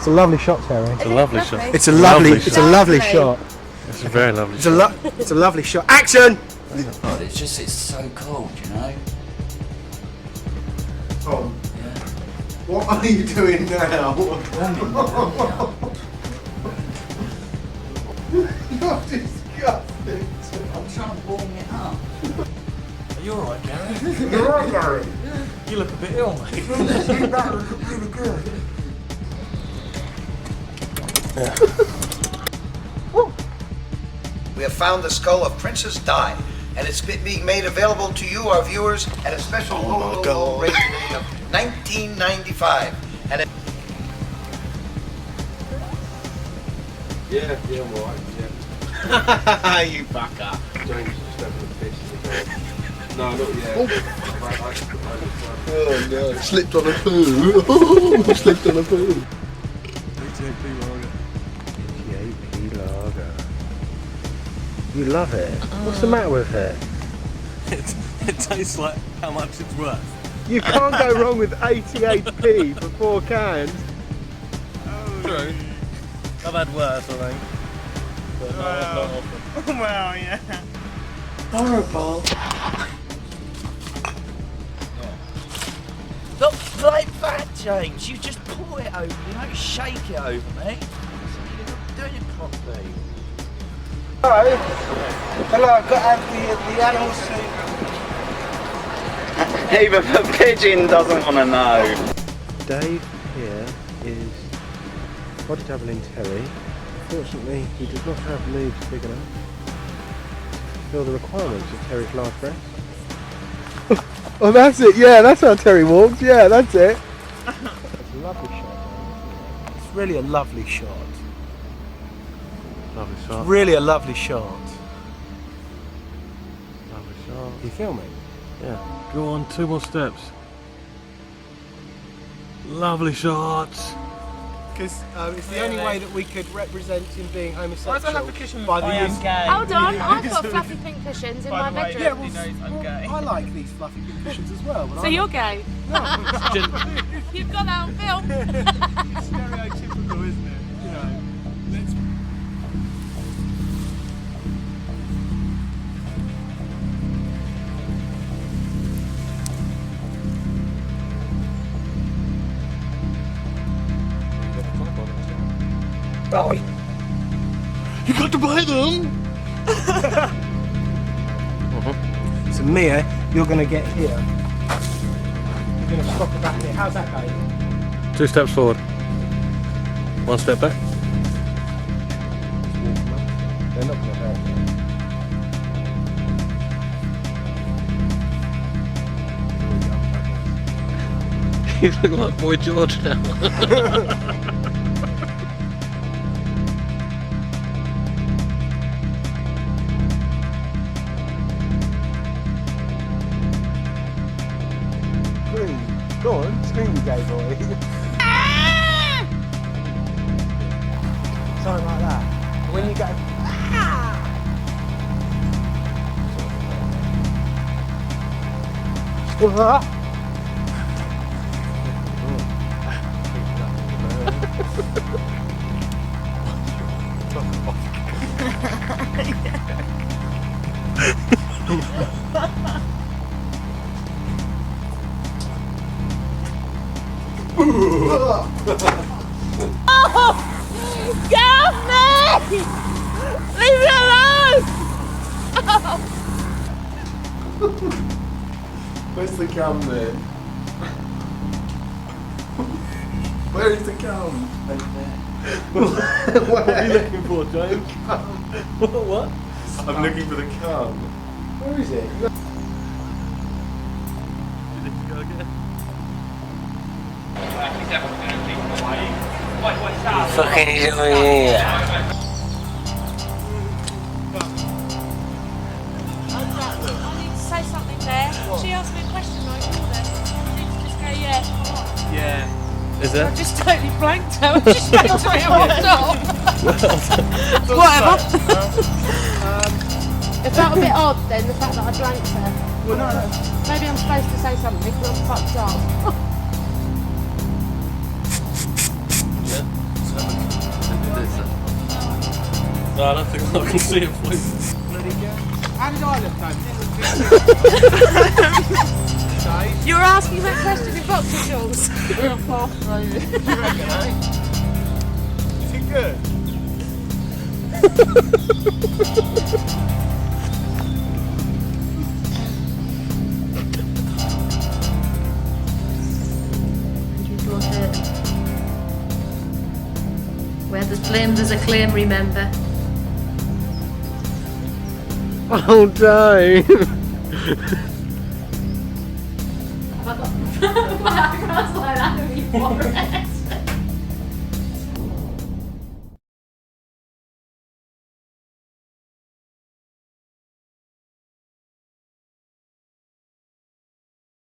It's a lovely shot, Terry. It's a lovely shot. It's a lovely shot. It's a very lovely shot. It's a lovely shot. Action! God, it's so cold, you know. Tom, what are you doing now? You're disgusting. I'm trying to warm it up. Are you alright, Gary? You're right, Gary. You look a bit ill, mate. That was really good. We have found the skull of Princess Di, and it's being made available to you, our viewers, at a special low rate today of $19.95. And Yeah, I'm alright, yeah. You fucker. James is just having a piss in the bed. No, not yet. Oh no, slipped on a poo. Slipped on a poo. You love it? What's the matter with it? It tastes like how much it's worth. You can't go wrong with 88p for 4 cans. True. I've had worse, I think. But not often. Well, yeah. Horrible. Not like that, James. You just pour it over. You don't shake it over me. You're not doing it properly. Hello. Hello, I've got to have the animal soup. Even the pigeon doesn't want to know. Dave here is body doubling Terry. Fortunately, he does not have moves big enough to fulfill the requirements of Terry's large breast. Oh, that's it. Yeah, that's how Terry walks. Yeah, that's it. It's a lovely shot. It's really a lovely shot. Lovely shot. Really a lovely shot. Lovely shot. You filming? Yeah. Go on, 2 more steps. Lovely shots. Because it's the only way that we could represent him being homosexual. Why does I have a cushion by the I am use. gay? Hold on, I've got fluffy pink cushions in By my the way, bedroom. Yeah, Everybody knows I'm gay. I like these fluffy pink cushions as well. But So you're gay? No. You've got that on film. It's stereotypical, isn't it? You know, let's... Oh, you got to buy them. So Mia, you're going to get here. You're going to stop about here. How's that going? 2 steps forward. 1 step back. They're not going to hurt you. You look like Boy George now. Scream. Go on, scream, you gay boy. Something like that. When you go. Get off me! Leave me alone! Where's the cam then? Where is the cam? What are you looking for, James? What? I'm looking for the cam. Where is it? Fucking is over here. I need to say something there. She asked me a question, I ignored her. I need to just go, yeah. Yeah. Is there? I just totally blanked her. She spoke to me and walked off. Whatever. It felt a bit odd then, the fact that I blanked her. Well, no. Maybe I'm supposed to say something, but I'm fucked up. No, I don't think I can see it, please. How did I look, Dave? You were asking that question in boxer shorts. Is it good? Where there's blame, there's a claim, remember. Oh, Dave! I got my eyebrows like that before.